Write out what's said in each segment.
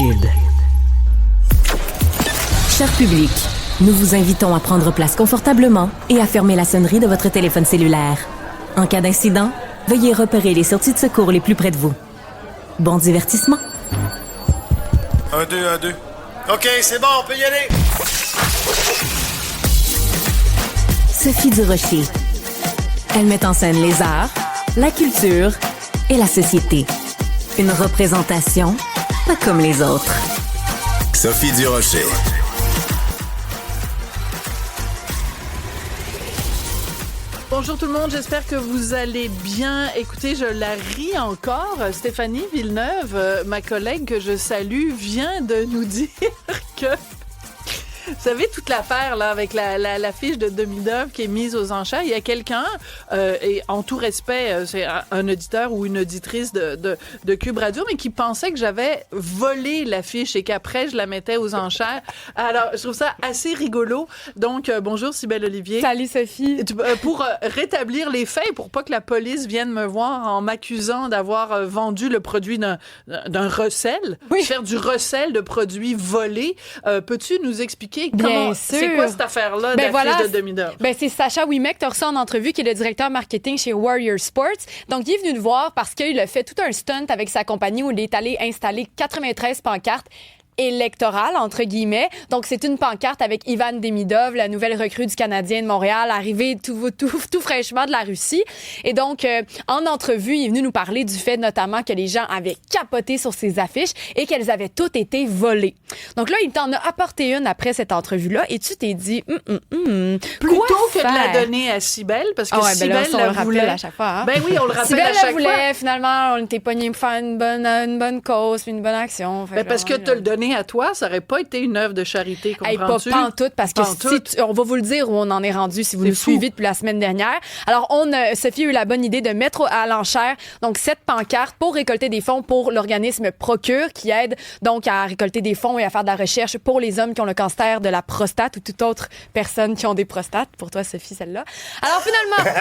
Cube. Cher public, nous vous invitons à prendre place confortablement et à fermer la sonnerie de votre téléphone cellulaire. En cas d'incident, veuillez repérer les sorties de secours les plus près de vous. Bon divertissement. 1, 2, 1, 2. OK, c'est bon, on peut y aller. Sophie Durocher. Elle met en scène les arts, la culture et la société. Une représentation pas comme les autres. Sophie Durocher. Bonjour tout le monde, j'espère que vous allez bien. Écoutez, je la ris encore. Stéphanie Villeneuve, ma collègue que je salue, vient de nous dire que... Vous savez, toute l'affaire là avec la fiche de demi-d'œuvre qui est mise aux enchères, il y a quelqu'un, et en tout respect, c'est un auditeur ou une auditrice de Cube Radio, mais qui pensait que j'avais volé la fiche et qu'après, je la mettais aux enchères. Alors, je trouve ça assez rigolo. Donc, bonjour Cybèle Olivier. Salut Sophie. Pour rétablir les faits, pour pas que la police vienne me voir en m'accusant d'avoir vendu le produit d'un recel, oui. Faire du recel de produits volés, peux-tu nous expliquer Bien c'est sûr. quoi cette affaire-là d'affiche de demi-d'œuvre? C'est Sacha Ouimet que tu as reçu en entrevue, qui est le directeur marketing chez Warrior Sports. Donc, il est venu nous voir parce qu'il a fait tout un stunt avec sa compagnie où il est allé installer 93 pancartes électorale, entre guillemets. Donc, c'est une pancarte avec Ivan Demidov, la nouvelle recrue du Canadien de Montréal, arrivée tout fraîchement de la Russie. Et donc, en entrevue, il est venu nous parler du fait, notamment, que les gens avaient capoté sur ces affiches et qu'elles avaient toutes été volées. Donc là, il t'en a apporté une après cette entrevue-là et tu t'es dit, plutôt que de la donner à Cybèle, parce que Cybèle on le voulait à chaque fois. Hein? Ben oui, on le rappelle Cybèle à chaque fois. Finalement, on était pognés pour faire une bonne cause, puis une bonne action. Ben parce que te le donner à toi, ça aurait pas été une œuvre de charité, comprends-tu? Pas en tout, parce que on va vous le dire où on en est rendu si vous nous suivez depuis la semaine dernière. Alors, Sophie a eu la bonne idée de mettre à l'enchère donc 7 pancartes pour récolter des fonds pour l'organisme Procure, qui aide donc à récolter des fonds et à faire de la recherche pour les hommes qui ont le cancer de la prostate ou toute autre personne qui ont des prostates. Pour toi, Sophie, celle-là. Alors, finalement,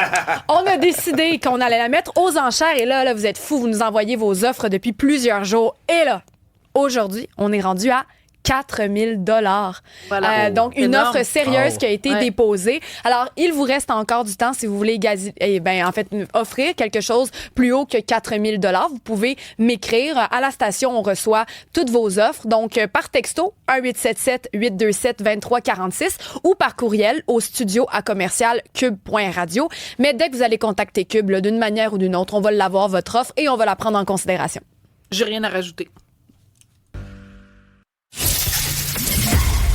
on a décidé qu'on allait la mettre aux enchères. Et là, vous êtes fous, vous nous envoyez vos offres depuis plusieurs jours. Et là, aujourd'hui, on est rendu à 4 000 $. Voilà. Donc, une énorme. offre sérieuse qui a été déposée. Alors, il vous reste encore du temps si vous voulez offrir quelque chose plus haut que 4 000 $. Vous pouvez m'écrire. À la station, on reçoit toutes vos offres. Donc, par texto, 1-877-827-2346 ou par courriel au studio@cube.radio. Mais dès que vous allez contacter Cube, là, d'une manière ou d'une autre, on va l'avoir, votre offre, et on va la prendre en considération. J'ai rien à rajouter.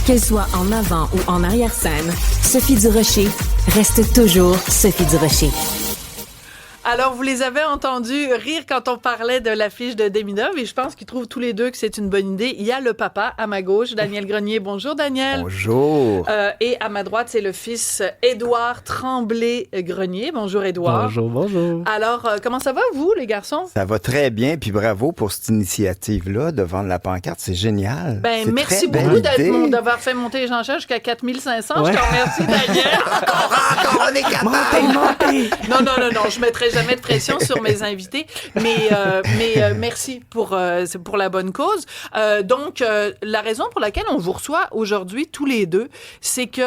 Qu'elle soit en avant ou en arrière-scène, Sophie Durocher reste toujours Sophie Durocher. Alors, vous les avez entendus rire quand on parlait de l'affiche de Demidov et je pense qu'ils trouvent tous les deux que c'est une bonne idée. Il y a le papa à ma gauche, Daniel Grenier. Bonjour, Daniel. Bonjour. Et à ma droite, c'est le fils Édouard Tremblay-Grenier. Bonjour, Édouard. Bonjour. Alors, comment ça va, vous, les garçons? Ça va très bien, puis bravo pour cette initiative-là de vendre la pancarte. C'est génial. Ben, merci beaucoup d'avoir fait monter les enchères jusqu'à 4 500. Ouais. Je te remercie, Daniel. encore, on est capable. Montez. Non, je mettrai jamais de pression sur mes invités, mais merci pour la bonne cause. Donc, la raison pour laquelle on vous reçoit aujourd'hui tous les deux, c'est que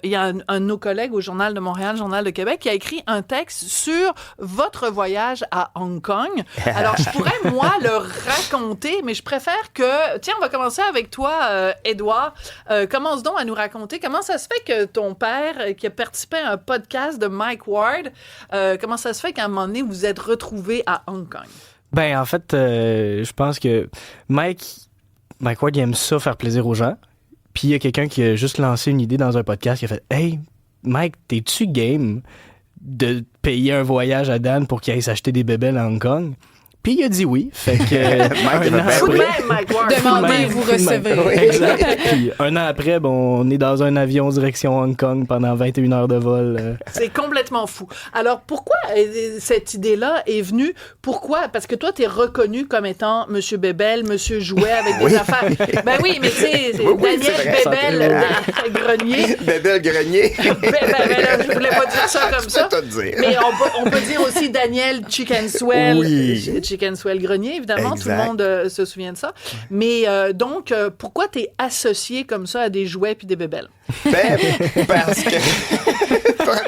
il y a un de nos collègues au Journal de Montréal, Journal de Québec, qui a écrit un texte sur votre voyage à Hong Kong. Alors, je pourrais, moi, le raconter, mais je préfère que... Tiens, on va commencer avec toi, Édouard. Commence donc à nous raconter comment ça se fait que ton père, qui a participé à un podcast de Mike Ward, comment ça se fait qu'à un moment donné, vous êtes retrouvés à Hong Kong? Ben, en fait, je pense que Mike Ward, il aime ça, faire plaisir aux gens. Puis il y a quelqu'un qui a juste lancé une idée dans un podcast qui a fait « Hey, Mike, t'es-tu game de payer un voyage à Dan pour qu'il aille s'acheter des bébelles à Hong Kong? » Puis il a dit oui. Fait que demandez, vous recevez. Oui. Exact. Puis un an après, on est dans un avion direction Hong Kong pendant 21 heures de vol. C'est complètement fou. Alors pourquoi cette idée-là est venue? Pourquoi? Parce que toi, t'es reconnu comme étant Monsieur Bébel, Monsieur Jouet avec des affaires. Ben oui, mais tu sais, Daniel Bébel Grenier. Bébel Grenier. Je voulais pas dire ça comme ça. Mais on peut dire aussi Daniel Chicken Swell. Oui. Chicken Swell Grenier, évidemment. Exact. Tout le monde se souvient de ça. Mais donc, pourquoi t'es associé comme ça à des jouets puis des bébelles? Ben, parce que... parce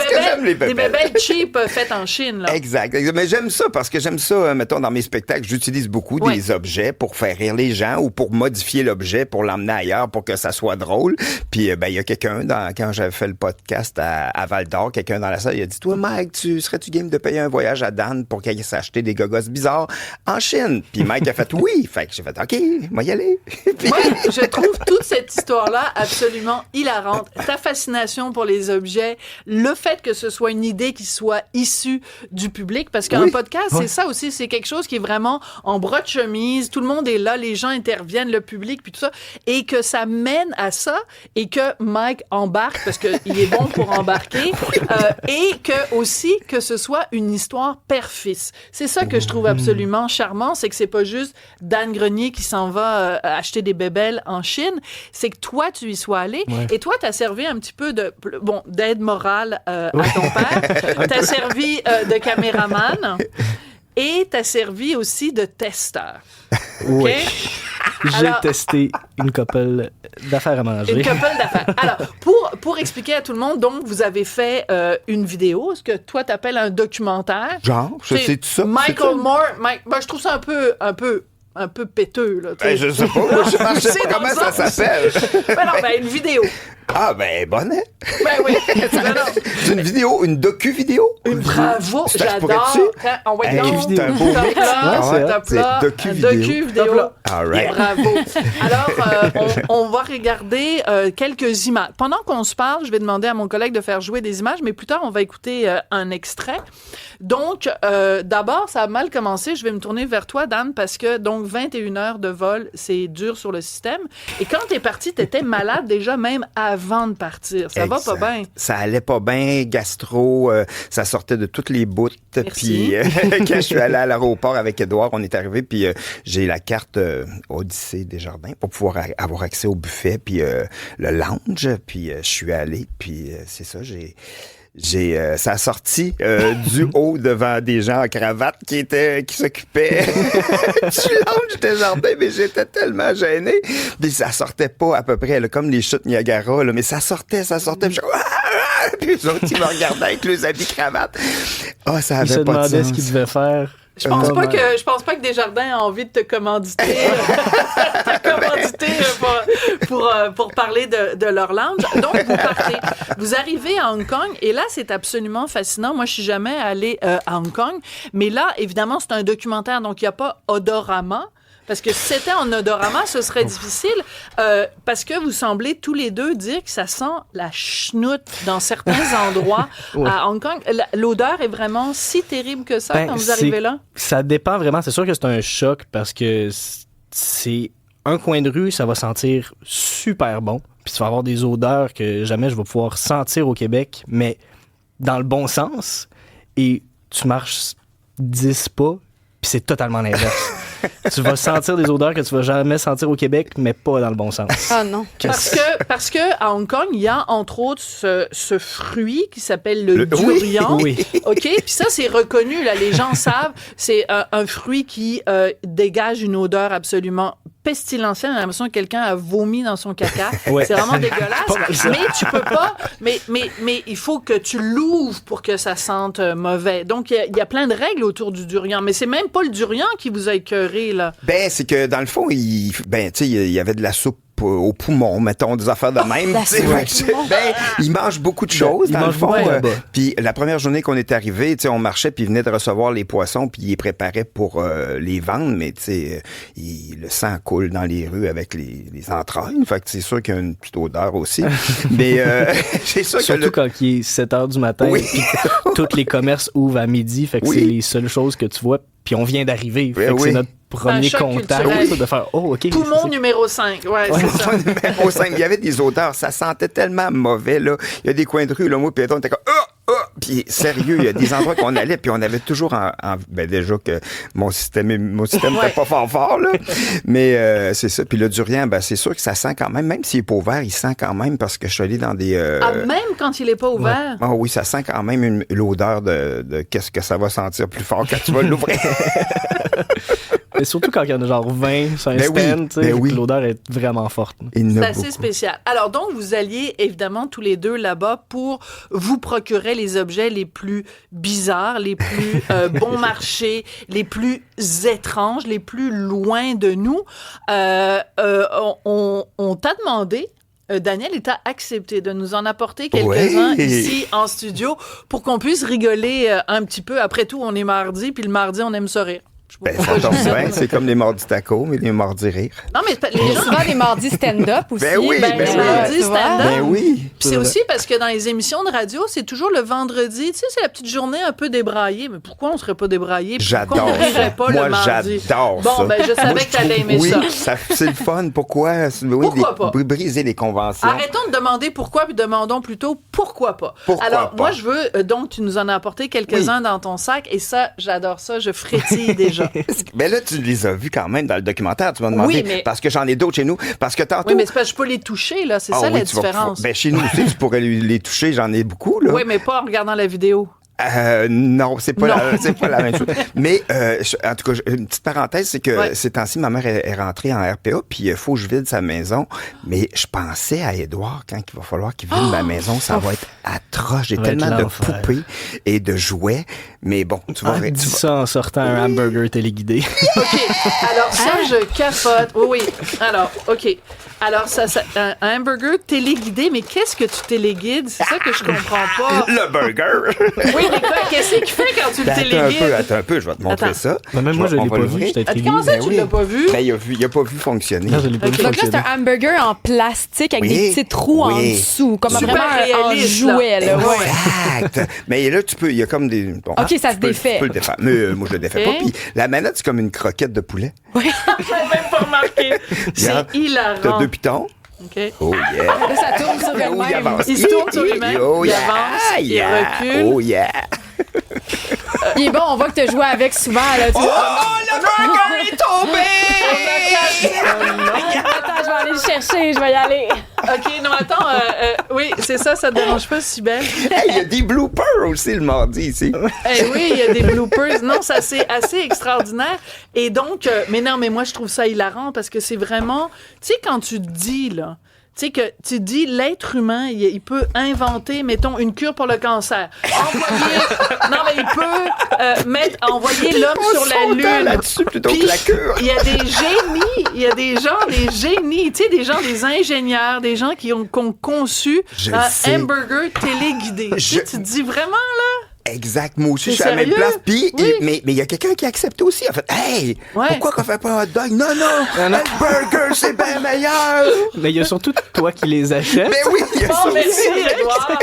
que j'aime les Des bébelles. bébelles cheap faites en Chine, là. Exact. Mais j'aime ça parce que j'aime ça, mettons, dans mes spectacles, j'utilise beaucoup Ouais. des objets pour faire rire les gens ou pour modifier l'objet, pour l'emmener ailleurs, pour que ça soit drôle. Puis, il y a quelqu'un, quand j'avais fait le podcast à Val-d'Or, quelqu'un dans la salle, il a dit, toi, Mike, serais-tu game de payer un voyage à Dan pour qu'il aille s'acheter des gogos bizarres en Chine? Puis Mike a fait oui. Fait que j'ai fait, OK, moi y aller. Puis- Moi, je trouve toute cette histoire-là absolument hilarante. Ta fascination pour les objets, le fait que ce soit une idée qui soit issue du public, parce qu'un Oui. podcast, c'est ça aussi, c'est quelque chose qui est vraiment en bras de chemise, tout le monde est là, les gens interviennent, le public, puis tout ça, et que ça mène à ça, et que Mike embarque, parce qu'il est bon pour embarquer, et que aussi que ce soit une histoire père-fils. C'est ça que je trouve absolument charmant, c'est que c'est pas juste Dan Grenier qui s'en va acheter des bébelles en Chine, c'est que toi, tu y sois allé, et toi, t'as servi un petit peu d'aide morale à ton père, t'as servi de caméraman, et t'as servi aussi de testeur. Oui. OK? J'ai Alors- testé une couple d'affaires à manger. Une couple d'affaires. Alors, pour expliquer à tout le monde, donc, vous avez fait une vidéo, ce que toi, t'appelles un documentaire. Genre, C'est c'est ça. Michael Moore. Ben, je trouve ça un peu péteux, là. tu sais. Ben, je sais pas. Moi, je sais C'est pas dans comment le ça sens- s'appelle. Ben non, ben, une vidéo. Ah, ben, bonne, hein? Ben oui. Ben non. C'est une vidéo, une docu-vidéo? Bravo, Ça se j'adore. pourrait-tu? On va Hey, donc. c'est un beau mix. Ah ouais, Top c'est là, docu-vidéo. docu-vidéo. All right. Bravo. Alors, on va regarder quelques images. Pendant qu'on se parle, je vais demander à mon collègue de faire jouer des images, mais plus tard, on va écouter un extrait. Donc, d'abord, ça a mal commencé. Je vais me tourner vers toi, Dan, parce que, donc, 21 heures de vol, c'est dur sur le système. Et quand t'es parti, t'étais malade déjà même avant de partir. Ça va pas Exact. bien. Ça allait pas bien, gastro, ça sortait de toutes les bouts. Merci. Puis quand je suis allé à l'aéroport avec Édouard, on est arrivé, puis j'ai la carte Odyssée Desjardins pour pouvoir avoir accès au buffet, puis le lounge, puis je suis allé, puis c'est ça, ça a sorti du haut devant des gens en cravate qui s'occupaient du lounge Desjardins, mais j'étais tellement gêné. Puis ça sortait pas à peu près, là, comme les chutes Niagara, là, mais ça sortait. Puis je... Puis eux autres, ils me regardaient avec les habits cravates. Ah, ça Il se avait pas de demandait ce sens. qu'il devait faire. Je pense pas que Desjardins a envie de te commanditer, pour parler de leur lounge. Donc, vous partez. Vous arrivez à Hong Kong et là, c'est absolument fascinant. Moi, je suis jamais allée à Hong Kong, mais là, évidemment, c'est un documentaire, donc il n'y a pas Odorama. Parce que si c'était en odorama, ce serait difficile, parce que vous semblez tous les deux dire que ça sent la chenoute dans certains endroits à Hong Kong. L'odeur est vraiment si terrible que ça quand vous arrivez là? Ça dépend vraiment. C'est sûr que c'est un choc parce que c'est un coin de rue, ça va sentir super bon. Puis tu vas avoir des odeurs que jamais je vais pouvoir sentir au Québec, mais dans le bon sens. Et tu marches 10 pas, puis c'est totalement l'inverse. Tu vas sentir des odeurs que tu vas jamais sentir au Québec, mais pas dans le bon sens. Ah non. Parce que à Hong Kong, il y a entre autres ce fruit qui s'appelle le durian. Oui. OK? Puis ça, c'est reconnu, là. Les gens savent. C'est un fruit qui dégage une odeur absolument pestilentielle. On a l'impression que quelqu'un a vomi dans son caca. Ouais. C'est vraiment dégueulasse. Pas mal ça. Mais tu peux pas... Mais il faut que tu l'ouvres pour que ça sente mauvais. Donc, il y a plein de règles autour du durian. Mais c'est même pas le durian qui vous a écœuré, là. Ben, c'est que dans le fond, il y avait de la soupe au poumon, mettons, des affaires de même. la tu sais. soupe Fait que, ben, il mange beaucoup de choses, Il dans le mange fond. beaucoup là-bas. Puis la première journée qu'on est arrivé, tu sais, on marchait, puis il venait de recevoir les poissons, puis il les préparait pour les vendre, mais tu sais, le sang coule dans les rues avec les entrailles. Fait que c'est sûr qu'il y a une petite odeur aussi. Mais c'est sûr que Surtout quand il est 7 heures du matin, Oui. puis tous les commerces ouvrent à midi, fait que Oui. c'est les seules choses que tu vois, puis on vient d'arriver. Fait que Oui. c'est notre premier choc contact, culturel. ça, de faire « Oh, OK. Poumon c'est- numéro 5. Ouais, c'est ça. numéro 5, il y avait des odeurs, ça sentait tellement mauvais, là. Il y a des coins de rue, là, moi, puis on était comme, Puis sérieux, il y a des endroits qu'on allait, puis on avait toujours déjà que mon système n'était pas fort, là. Mais c'est ça. Puis le durian, c'est sûr que ça sent quand même s'il est pas ouvert, il sent quand même parce que je suis allé dans des... même quand il est pas ouvert? Ah oui, ça sent quand même l'odeur de qu'est-ce que ça va sentir plus fort quand tu vas l'ouvrir. Mais surtout quand il y en a genre 20 sur un stand, l'odeur est vraiment forte. C'est assez spécial. Alors donc, vous alliez évidemment tous les deux là-bas pour vous procurer les objets les plus bizarres, les plus bon marché, les plus étranges, les plus loin de nous. On t'a demandé, Daniel, et t'as accepté de nous en apporter quelques-uns ici en studio pour qu'on puisse rigoler un petit peu. Après tout, on est mardi, puis le mardi, on aime se rire. Ça tombe bien, c'est comme les mardis tacos, mais les mardis rires. Non, mais les gens... souvent des mardis stand-up aussi. Ben oui, les mardis stand-up. Ben oui. Puis c'est aussi parce que dans les émissions de radio, c'est toujours le vendredi. Tu sais, c'est la petite journée un peu débraillée. Mais pourquoi on serait pas débraillé? J'adore pourquoi on rirait pas Moi, le mardi? j'adore ça. Bon, je savais que t'allais aimer ça. C'est le fun. Pourquoi? Pourquoi pas? Briser les conventions. Arrêtons de demander pourquoi, puis demandons plutôt pourquoi pas. Alors, moi, je veux... donc, tu nous en as apporté quelques-uns dans ton sac. Et ça, j'adore ça. Je frétille déjà. Mais là, tu les as vus quand même dans le documentaire. Tu m'as demandé, parce que j'en ai d'autres chez nous. Parce que tantôt... Oui, mais c'est parce que je peux les toucher, là. C'est ça la différence. Chez nous aussi, tu pourrais les toucher. J'en ai beaucoup, là. Oui, mais pas en regardant la vidéo. Non, c'est pas la même chose. Mais en tout cas, une petite parenthèse, c'est que ces temps-ci, ma mère est rentrée en RPA, puis il faut que je vide sa maison. Mais je pensais à Édouard quand il va falloir qu'il vide ma maison, ça va être atroce. J'ai tellement de poupées et de jouets. Mais bon, tu vas dis ça en sortant un hamburger téléguidé. OK. Alors ça, je capote. Oui. Alors, OK. Alors, ça un hamburger téléguidé, mais qu'est-ce que tu téléguides? C'est ça que je comprends pas. Le burger! Oui, mais quoi, qu'est-ce qu'il fait quand tu le téléguides? Attends un peu, je vais te montrer ça. Même moi, je l'ai pas vu. Comment ça, tu l'as pas vu? Il a pas vu fonctionner. Non, je l'ai pas vu Donc là, fonctionner. c'est un hamburger en plastique avec des petits trous en dessous, comme Super vraiment en réaliste, jouet. Là. Exact. Mais là, il y a comme des... Bon, OK, ça se défait. Tu peux le défaire. Mais moi, je le défais pas. Puis la manette, c'est comme une croquette de poulet. J'ai même pas remarqué. C'est hilarant. T'as 2 pitons. OK. Oh yeah. Là, ça tourne sur elle-même. Il se tourne sur lui-même. Oh Il yeah. avance. Il recule. Oh yeah. Il est bon, on voit que tu as joué avec souvent. Là, tu le burger est tombé! Attends, je vais aller le chercher, je vais y aller. OK, non, attends. Oui, c'est ça te dérange pas si belle? Il y a des bloopers aussi le mardi ici. Oui, il y a des bloopers. Non, ça, c'est assez extraordinaire. Et donc, mais moi, je trouve ça hilarant parce que c'est vraiment... Tu sais, quand tu te dis, là... Tu sais que tu dis l'être humain, il peut inventer, mettons, une cure pour le cancer. Il peut envoyer l'homme sur la Lune. Là-dessus plutôt que la cure. Il y a des génies, il y a des génies, tu sais, des ingénieurs, des gens qui ont conçu un hamburger téléguidé. Tu te dis vraiment, là? Exact, moi aussi, je suis T'es à la même sérieux? place. Puis, Oui. mais il y a quelqu'un qui a accepté aussi. En fait, hey, pourquoi qu'on fait pas un hot dog? Non, le burger, c'est bien meilleur. Mais il y a surtout toi qui les achètes. Mais oui, il y a ça Merci, aussi. Édouard.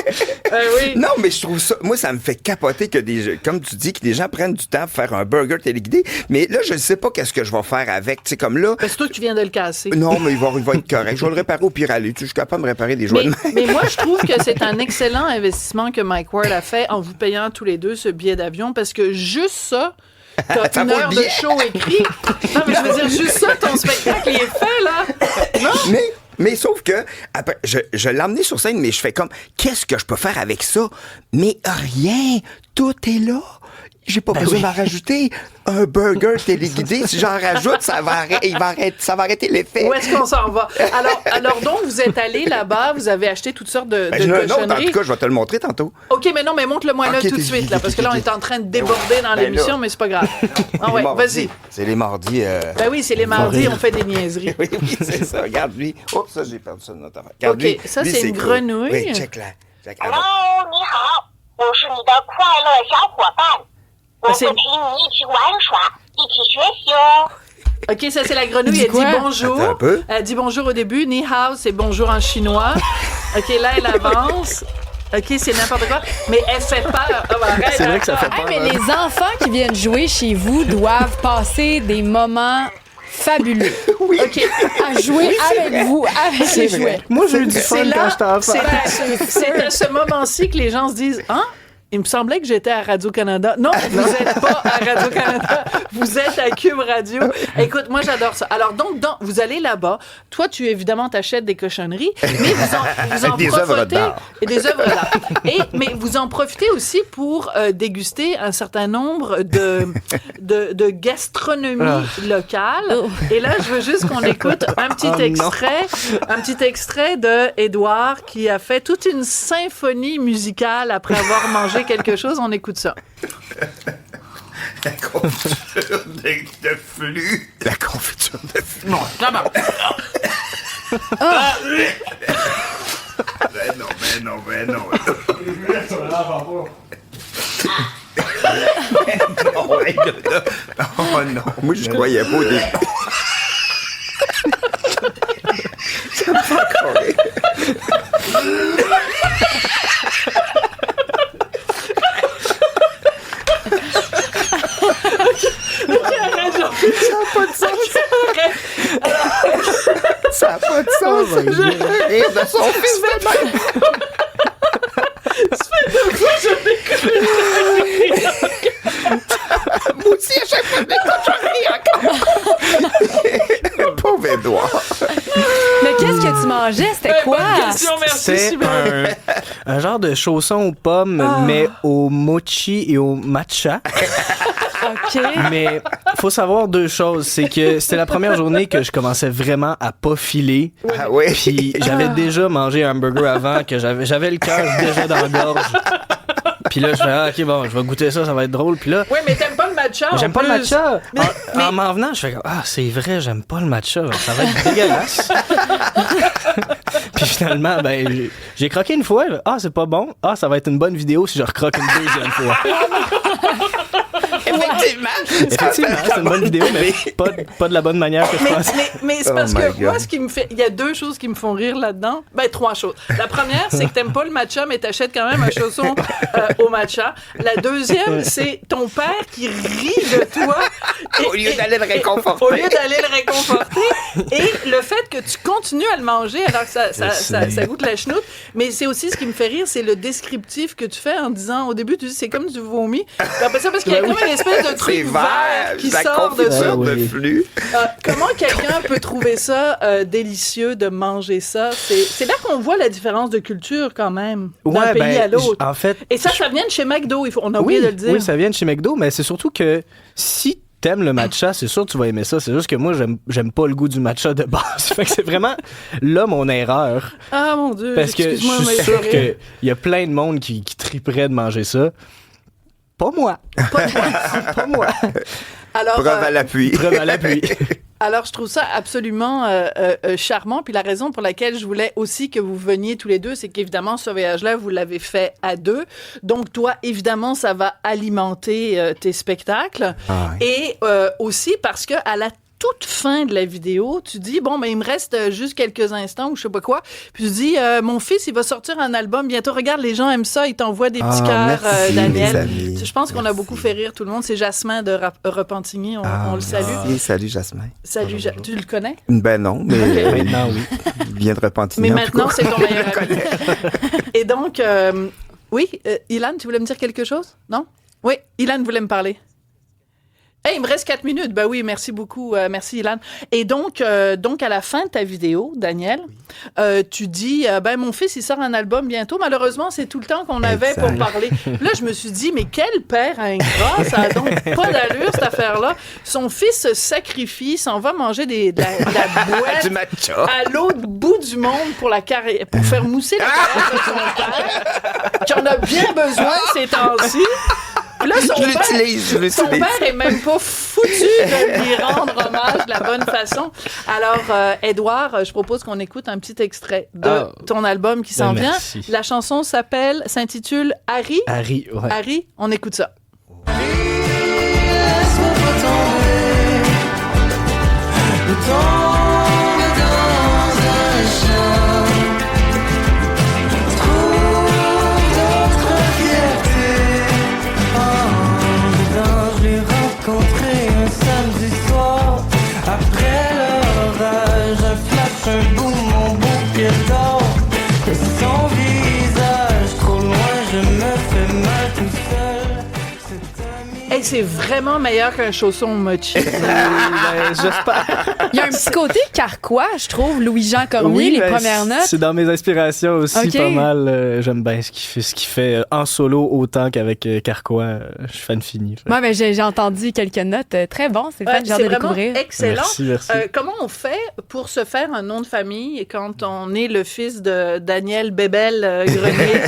Oui. Non, mais je trouve ça, moi, ça me fait capoter que comme tu dis, que des gens prennent du temps pour faire un burger téléguidé. Mais là, je ne sais pas qu'est-ce que je vais faire avec. Tu sais, comme là. C'est toi qui viens de le casser. Non, mais il va être correct. Je vais le réparer au pire aller. Je suis capable de me réparer des jouets de main. Mais moi, je trouve que c'est un excellent investissement que Mike Ward a fait en vous payant tous les deux ce billet d'avion parce que juste ça, t'as une heure de show écrit. Non, mais je veux dire, juste ça, ton spectacle, il est fait, là. Non? Mais sauf que, après, je l'ai emmené sur scène, mais je fais comme, qu'est-ce que je peux faire avec ça? Mais rien, tout est là. J'ai pas besoin d'en rajouter un burger téléguidé. Si j'en rajoute, ça va arrêter l'effet. Où est-ce qu'on s'en va? Alors donc, vous êtes allé là-bas, vous avez acheté toutes sortes de cochonneries. Non, en tout cas, je vais te le montrer tantôt. OK, mais non, mais montre-le-moi là tout de suite, là, parce que là, on est en train de déborder dans l'émission, mais c'est pas grave. Ah ouais, vas-y. C'est les mardis. Ben oui, c'est les mardis, on fait des niaiseries. Oui, c'est ça. Regarde, lui. Oups, ça, j'ai perdu ça de notre affaire. Regarde, OK, ça, c'est une grenouille. Oui, check-la. Hello，你好，我是你的快乐小伙伴，我会陪你一起玩耍，一起学习哦。 OK, ça, c'est la grenouille. Elle dit bonjour. Attends un peu. Elle dit bonjour au début. Ni hao, c'est bonjour en chinois. OK, là, elle avance. OK, c'est n'importe quoi. Mais elle fait peur. Oh, arrête, C'est vrai que ça fait Hey, mais les enfants qui viennent jouer chez vous doivent passer des moments fabuleux. Oui. OK. À jouer avec vous, avec les jouets. Moi, j'ai eu du fun C'est quand là, j'étais enfant. c'est à ce moment-ci que les gens se disent « Hein? Il me semblait que j'étais à Radio-Canada. Non, vous n'êtes pas à Radio-Canada. Vous êtes à Cube Radio. Écoute, moi, j'adore ça. Alors, donc, vous allez là-bas. Toi, évidemment, t'achètes des cochonneries, mais vous en Des profitez. œuvres d'art. Et des œuvres d'art. Mais vous en profitez aussi pour déguster un certain nombre de gastronomie locale. Et là, je veux juste qu'on écoute un petit extrait de Édouard qui a fait toute une symphonie musicale après avoir mangé quelque chose. On écoute ça. La confiture de flux. La confiture de flux. Non, ça va. Ben non. Oh non, moi je croyais pas au début. Ça me fait encore rire. Ça n'a pas de sens. Rire de son fils de même. Moi aussi, à chaque fois, je encore. Pauvre Édouard. Mais qu'est-ce que tu mangeais? C'était quoi? Bonne question, merci, C'est Simon. un genre de chausson aux pommes, mais au mochi et au matcha. OK. Mais faut savoir deux choses. C'est que c'était la première journée que je commençais vraiment à pas filer. Ah oui. Puis j'avais déjà mangé un hamburger avant, que j'avais le cœur déjà dans la gorge. Puis là, je fais, OK, bon, je vais goûter ça, ça va être drôle. Puis là, Oui, mais t'aimes pas le matcha. j'aime en pas le plus. matcha. Mais- En m'en venant, je fais, c'est vrai, j'aime pas le matcha. Ça va être dégueulasse. Puis finalement, j'ai croqué une fois. C'est pas bon. Ça va être une bonne vidéo si je recroque une deuxième fois. Effectivement, C'est une bonne vidéo, mais pas de la bonne manière que je pensais. Mais c'est Oh parce my que God. moi, ce qui me fait... Il y a deux choses qui me font rire là-dedans. Trois choses. La première, c'est que t'aimes pas le matcha, mais t'achètes quand même un chausson au matcha. La deuxième, c'est ton père qui rit de toi. Au lieu d'aller le réconforter. Au lieu d'aller le réconforter. Et le fait que tu continues à le manger alors que ça goûte la chenoute. Mais c'est aussi ce qui me fait rire, c'est le descriptif que tu fais en disant, au début, tu dis c'est comme du vomi. Puis après ça, parce qu'il y a comme une espèce de truc C'est vert qui la sort de ça. confiture de Oui. flux. Comment quelqu'un peut trouver ça délicieux de manger ça? C'est là qu'on voit la différence de culture quand même, d'un pays à l'autre. En fait, Et ça vient de chez McDo, on a oublié de le dire. Oui, ça vient de chez McDo, mais c'est surtout que si t'aimes le matcha, c'est sûr que tu vas aimer ça. C'est juste que moi, j'aime pas le goût du matcha de base. Fait que c'est vraiment là mon erreur. Ah mon Dieu, Parce que je excuse-moi, suis mais sûr c'est qu'il y a plein de monde qui triperait de manger ça. Pas moi. Pas moi. Alors, Preuve à l'appui. Preuve à l'appui. alors, je trouve ça absolument charmant. Puis la raison pour laquelle je voulais aussi que vous veniez tous les deux, c'est qu'évidemment, ce voyage-là, vous l'avez fait à deux. Donc, toi, évidemment, ça va alimenter tes spectacles. Ah oui. Et aussi parce que à la toute fin de la vidéo, tu dis, bon, mais il me reste juste quelques instants ou je sais pas quoi. Puis tu dis, mon fils, il va sortir un album bientôt. Regarde, les gens aiment ça. Ils t'envoient des petits cœurs, merci, Daniel. mes amis. Je pense qu'on a Merci. beaucoup fait rire tout le monde. C'est Jasmin de Repentigny. On le salue. Merci. Salut, Jasmin. Salut, tu le connais? Ben non, mais Maintenant, oui. il vient de Repentigny. Mais en tout maintenant, cas. c'est ton meilleur ami. Et donc, oui, Ilan, tu voulais me dire quelque chose? Non? Oui, Ilan voulait me parler. Hey, il me reste 4 minutes. Ben oui, merci beaucoup. Merci, Ilan. Et donc à la fin de ta vidéo, Daniel, tu dis, mon fils, il sort un album bientôt. Malheureusement, c'est tout le temps qu'on avait Exact. pour parler. Là, je me suis dit, mais quel père ingrat! Ça a donc pas d'allure, cette affaire-là. Son fils se sacrifie, s'en va manger de la boîte Du matcha. à l'autre bout du monde pour faire mousser la carrière de son père, qui en a bien besoin ces temps-ci. Puis là, son Je l'utilise. père est même pas foutu de lui rendre hommage de la bonne façon. Alors, Édouard, je propose qu'on écoute un petit extrait de ton album qui s'en vient. merci. La chanson s'intitule Harry. Harry, ouais. Harry, on écoute ça. Je l'ai rencontré un samedi soir. Après l'orage, un flash, un boum, mon bouquet d'or. Et son visage, trop loin, je me fais mal tout c'est vraiment meilleur qu'un chausson mochi. J'espère. Il y a un petit côté carquois, je trouve, Louis-Jean Cormier, les premières notes. C'est dans mes inspirations aussi pas mal. J'aime bien ce qu'il fait en solo autant qu'avec Carquois. Je suis fan fini. Moi, j'ai entendu quelques notes. Très bon, c'est le fun, j'ai hâte de découvrir. Excellent. Merci. Comment on fait pour se faire un nom de famille quand on est le fils de Daniel Bébel-Grenier?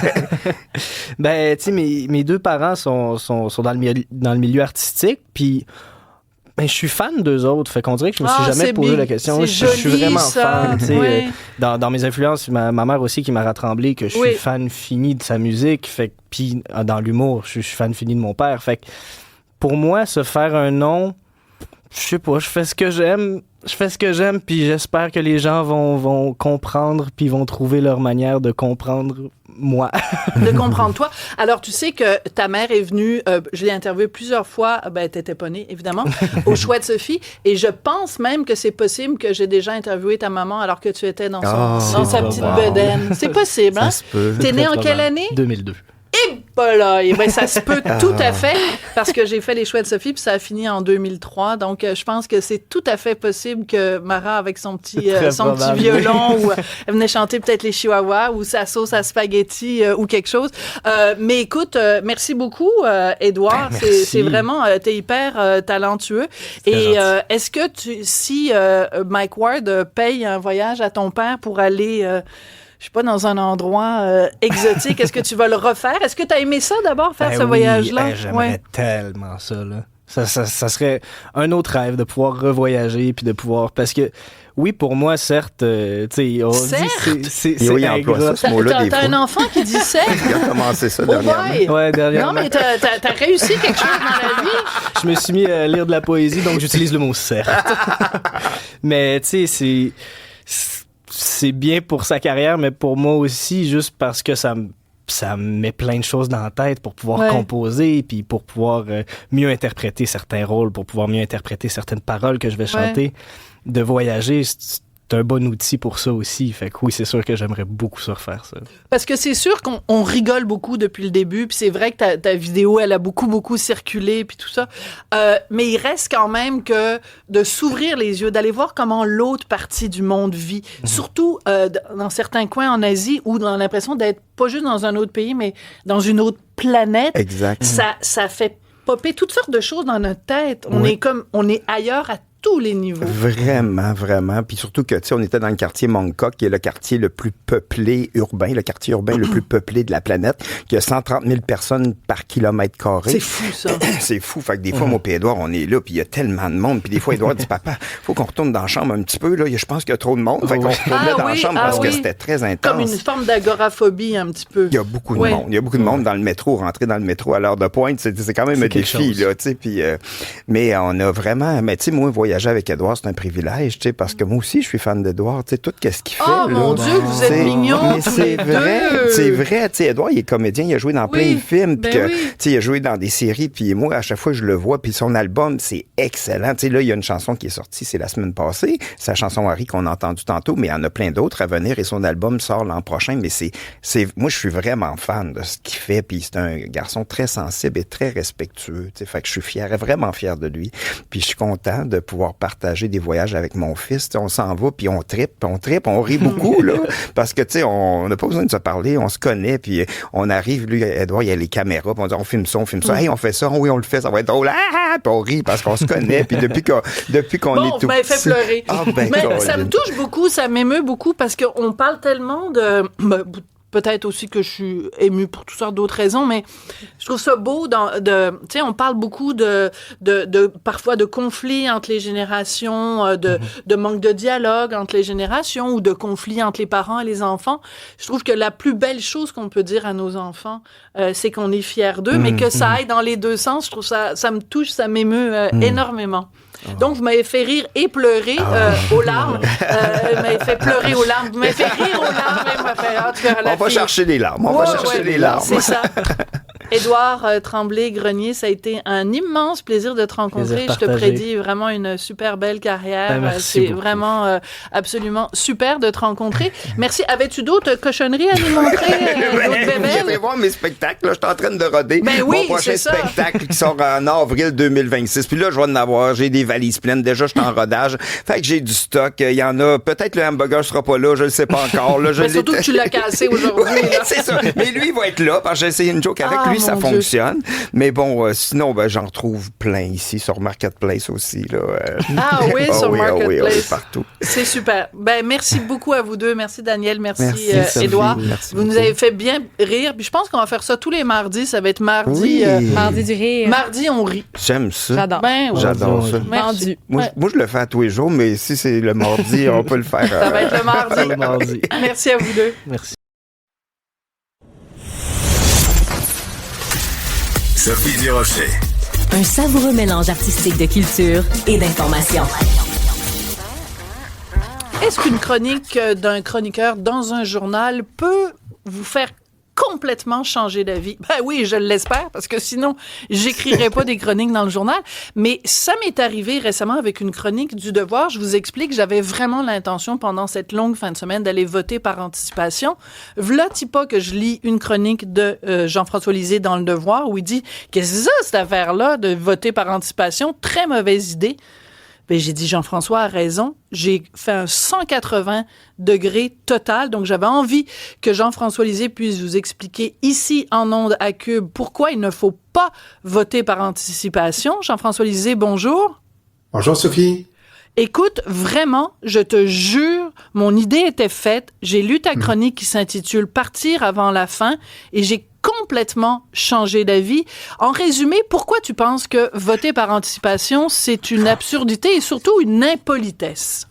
Ben, tu sais, mes deux parents sont dans le milieu artistique, puis ben, je suis fan d'eux autres, fait qu'on dirait que je me suis jamais posé la question. Je suis vraiment fan, tu sais. Ouais. Dans mes influences, ma mère aussi qui m'a rattremblé que je suis fan fini de sa musique, fait puis dans l'humour, je suis fan fini de mon père, fait que pour moi, se faire un nom, je sais pas, je fais ce que j'aime, puis j'espère que les gens vont comprendre, puis vont trouver leur manière de comprendre moi. De comprendre toi. Alors, tu sais que ta mère est venue, je l'ai interviewée plusieurs fois, ben, t'étais pas née, évidemment, au Chouette Sophie, et je pense même que c'est possible que j'ai déjà interviewé ta maman alors que tu étais dans sa petite bedaine. C'est possible, hein? Ça se peut. T'es née en quelle année? 2002. Et voilà, et ben ça se peut tout à fait parce que j'ai fait les Chouettes Sophie puis ça a fini en 2003. Donc je pense que c'est tout à fait possible que Mara avec son petit violon ou elle venait chanter peut-être les Chihuahuas ou sa sauce à spaghetti ou quelque chose. Mais écoute, merci beaucoup Édouard, c'est vraiment t'es hyper talentueux. Et est-ce que si Mike Ward paye un voyage à ton père pour aller je sais pas, dans un endroit exotique. Est-ce que tu vas le refaire? Est-ce que tu as aimé ça d'abord, faire ce voyage-là? J'aimerais tellement ça, là. Ça serait un autre rêve de pouvoir revoyager puis de pouvoir... Parce que, oui, pour moi, certes, tu sais, on dit c'est ingrat. T'as un enfant qui dit certes? Il a commencé ça dernièrement. Ouais, dernièrement. Non, mais t'as réussi quelque chose dans la vie. Je me suis mis à lire de la poésie, donc j'utilise le mot certes. Mais, tu sais, c'est bien pour sa carrière, mais pour moi aussi, juste parce que ça me met plein de choses dans la tête pour pouvoir composer, puis pour pouvoir mieux interpréter certains rôles, pour pouvoir mieux interpréter certaines paroles que je vais chanter. De voyager, c'est un bon outil pour ça aussi. Fait que oui, c'est sûr que j'aimerais beaucoup ça refaire ça. Parce que c'est sûr qu'on rigole beaucoup depuis le début, puis c'est vrai que ta vidéo, elle a beaucoup circulé, puis tout ça. Mais il reste quand même que de s'ouvrir les yeux, d'aller voir comment l'autre partie du monde vit. Surtout dans certains coins en Asie où on a l'impression d'être pas juste dans un autre pays, mais dans une autre planète. Exact. Ça fait popper toutes sortes de choses dans notre tête. On est ailleurs à tous les niveaux. Vraiment, vraiment. Puis surtout que, tu sais, on était dans le quartier Mongkok, qui est le quartier le plus peuplé urbain, le quartier urbain le plus peuplé de la planète, qui a 130 000 personnes par kilomètre carré. C'est fou, ça. C'est fou. Fait que des fois, moi et Édouard, on est là, puis il y a tellement de monde. Puis des fois, Édouard dit, papa, faut qu'on retourne dans la chambre un petit peu, là. Je pense qu'il y a trop de monde. Fait qu'on retournait dans la chambre parce que c'était très intense. Comme une forme d'agoraphobie, un petit peu. Il y a beaucoup de monde. Il y a beaucoup de monde dans le métro. Rentrer dans le métro à l'heure de pointe, c'est quand même un défi, là, tu sais. Puis, mais on a vraiment, mais tu sais, moi, voyager avec Édouard, c'est un privilège, tu sais, parce que moi aussi, je suis fan d'Édouard, tu sais, tout ce qu'il fait. Oh, mon Dieu, vous êtes mignons, tous les deux. C'est vrai, tu sais, Édouard, il est comédien, il a joué dans plein de films, puis tu sais, il a joué dans des séries, puis moi, à chaque fois, je le vois, puis son album, c'est excellent. Tu sais, là, il y a une chanson qui est sortie, c'est la semaine passée, sa chanson Harry qu'on a entendue tantôt, mais il y en a plein d'autres à venir, et son album sort l'an prochain, mais moi, je suis vraiment fan de ce qu'il fait, puis c'est un garçon très sensible et très respectueux, tu sais, fait que je suis vraiment fier de lui, puis je suis content de pouvoir partager des voyages avec mon fils. T'sais, on s'en va, puis on trippe, on rit beaucoup, là, parce que, tu sais, on n'a pas besoin de se parler, on se connaît, puis on arrive, lui, Édouard, il y a les caméras, puis on dit, on filme ça, hey, on fait ça, oui, on le fait, ça va être drôle, puis on rit parce qu'on se connaît, puis depuis qu'on est tout petit... fait pleurer. Mais ça me touche beaucoup, ça m'émeut beaucoup, parce qu'on parle tellement de... Peut-être aussi que je suis émue pour toutes sortes d'autres raisons, mais je trouve ça beau. Tu sais, on parle beaucoup parfois de conflits entre les générations, de manque de dialogue entre les générations ou de conflits entre les parents et les enfants. Je trouve que la plus belle chose qu'on peut dire à nos enfants, c'est qu'on est fiers d'eux, mais que ça aille dans les deux sens. Je trouve ça me touche, ça m'émeut énormément. Donc, vous m'avez fait rire et pleurer aux larmes. Vous m'avez fait pleurer aux larmes. Vous m'avez fait rire aux larmes. On va chercher les larmes. On va chercher les larmes. C'est ça. Édouard Tremblay-Grenier, ça a été un immense plaisir de te rencontrer. Je te prédis vraiment une super belle carrière. Merci C'est beaucoup. vraiment absolument super de te rencontrer. Merci. Avais-tu d'autres cochonneries à nous montrer, d'autres Vous bébelles? allez voir mes spectacles. Là, je suis en train de roder Ben oui, mon prochain c'est ça. spectacle qui sort en avril 2026. Puis là, je vais en avoir. J'ai des valises pleines. Déjà, je suis en rodage. Fait que j'ai du stock. Il y en a. Peut-être le hamburger sera pas là. Je le sais pas encore. Là, Mais surtout que tu l'as cassé aujourd'hui. Oui, là. c'est ça. Mais lui, il va être là parce que j'ai essayé une joke avec lui, ça mon Dieu. fonctionne. Mais bon, sinon, j'en retrouve plein ici sur Marketplace aussi. Là. Ah oui, sur oui, Marketplace. partout. C'est super. Merci beaucoup à vous deux. Merci Daniel, merci Sophie. Édouard. Merci Vous nous beaucoup. avez fait bien rire. Puis je pense qu'on va faire ça tous les mardis. Ça va être mardi. Oui. Mardi du rire. Mardi, on rit. J'aime ça. J'adore. Ben oui. J'adore ça. Merci. Vendu. Moi, je le fais à tous les jours, mais si c'est le mardi, on peut le faire. Ça va être le mardi. Le mardi. Merci à vous deux. Merci. Sophie Durocher. Un savoureux mélange artistique de culture et d'information. Est-ce qu'une chronique d'un chroniqueur dans un journal peut vous faire complètement changer d'avis? Ben oui, je l'espère, parce que sinon, j'écrirais pas des chroniques dans le journal. Mais ça m'est arrivé récemment avec une chronique du Devoir. Je vous explique, j'avais vraiment l'intention pendant cette longue fin de semaine d'aller voter par anticipation. V'là-t-il pas que je lis une chronique de Jean-François Lisée dans le Devoir où il dit « Qu'est-ce que c'est ça, cette affaire-là de voter par anticipation? Très mauvaise idée. » Ben, j'ai dit, Jean-François a raison. J'ai fait un 180 degrés total. Donc, j'avais envie que Jean-François Lisée puisse vous expliquer ici, en ondes à Cube, pourquoi il ne faut pas voter par anticipation. Jean-François Lisée, bonjour. Bonjour, Sophie. Écoute, vraiment, je te jure, mon idée était faite. J'ai lu ta chronique qui s'intitule « Partir avant la fin » et j'ai complètement changé d'avis. En résumé, pourquoi tu penses que voter par anticipation, c'est une absurdité et surtout une impolitesse?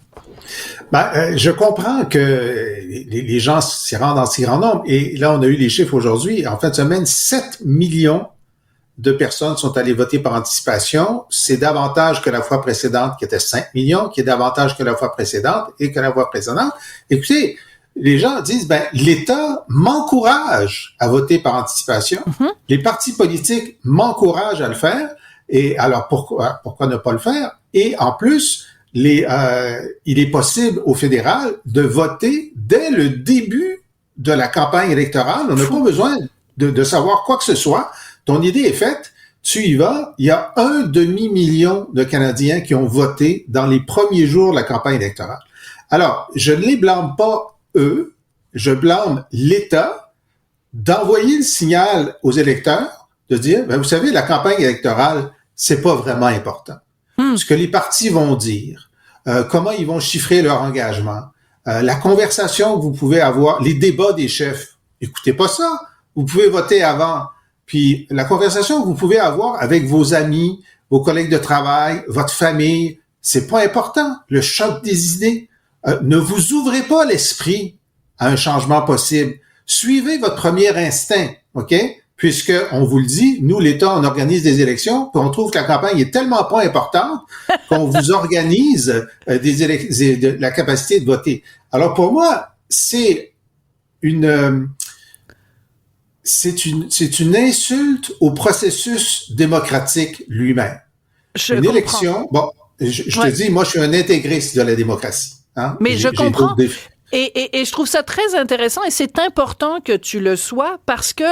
Je comprends que les gens s'y rendent en si grand nombre. Et là, on a eu les chiffres aujourd'hui. En fin de semaine, 7 millions de personnes sont allées voter par anticipation. C'est davantage que la fois précédente, qui était 5 millions, qui est davantage que la fois précédente et que la fois précédente. Écoutez, les gens disent, l'État m'encourage à voter par anticipation. Les partis politiques m'encouragent à le faire. Et alors, pourquoi ne pas le faire? Et en plus, il est possible au fédéral de voter dès le début de la campagne électorale. On n'a pas besoin de savoir quoi que ce soit. Ton idée est faite. Tu y vas. Il y a 1 demi-million de Canadiens qui ont voté dans les premiers jours de la campagne électorale. Alors, je ne les blâme pas eux, je blâme l'État d'envoyer le signal aux électeurs de dire, vous savez, la campagne électorale, c'est pas vraiment important. Ce que les partis vont dire, comment ils vont chiffrer leur engagement, la conversation que vous pouvez avoir, les débats des chefs, écoutez pas ça. Vous pouvez voter avant. Puis la conversation que vous pouvez avoir avec vos amis, vos collègues de travail, votre famille, c'est pas important. Le choc des idées. Ne vous ouvrez pas l'esprit à un changement possible. Suivez votre premier instinct, OK? Puisque, on vous le dit, nous, l'État, on organise des élections, puis on trouve que la campagne est tellement pas importante qu'on vous organise la capacité de voter. Alors, pour moi, c'est une insulte au processus démocratique lui-même. Une élection, je te dis, moi, je suis un intégriste de la démocratie. Hein? Mais je comprends. Et je trouve ça très intéressant et c'est important que tu le sois parce que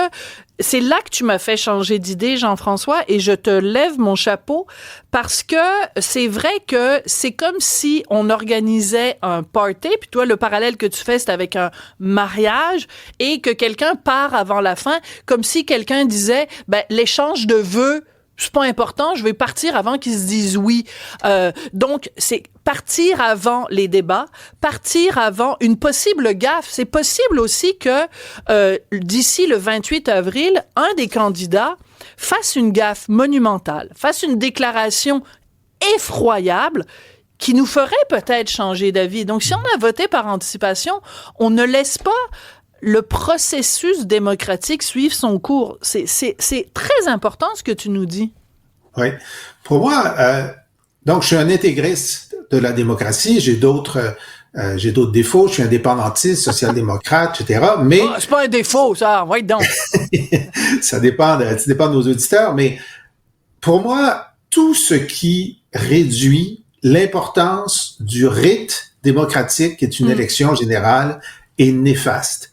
c'est là que tu m'as fait changer d'idée, Jean-François, et je te lève mon chapeau parce que c'est vrai que c'est comme si on organisait un party, puis toi, le parallèle que tu fais, c'est avec un mariage et que quelqu'un part avant la fin, comme si quelqu'un disait, l'échange de vœux, c'est pas important, je vais partir avant qu'ils se disent oui. Donc, c'est partir avant les débats, partir avant une possible gaffe. C'est possible aussi que d'ici le 28 avril, un des candidats fasse une gaffe monumentale, fasse une déclaration effroyable qui nous ferait peut-être changer d'avis. Donc, si on a voté par anticipation, on ne laisse pas le processus démocratique suivre son cours. C'est très important ce que tu nous dis. Oui. Pour moi, donc je suis un intégriste de la démocratie. J'ai d'autres J'ai d'autres défauts. Je suis indépendantiste, social-démocrate, etc. Mais c'est pas un défaut, ça. Ouais, donc. ça dépend de nos auditeurs. Mais pour moi, tout ce qui réduit l'importance du rite démocratique, qui est une élection générale, est néfaste.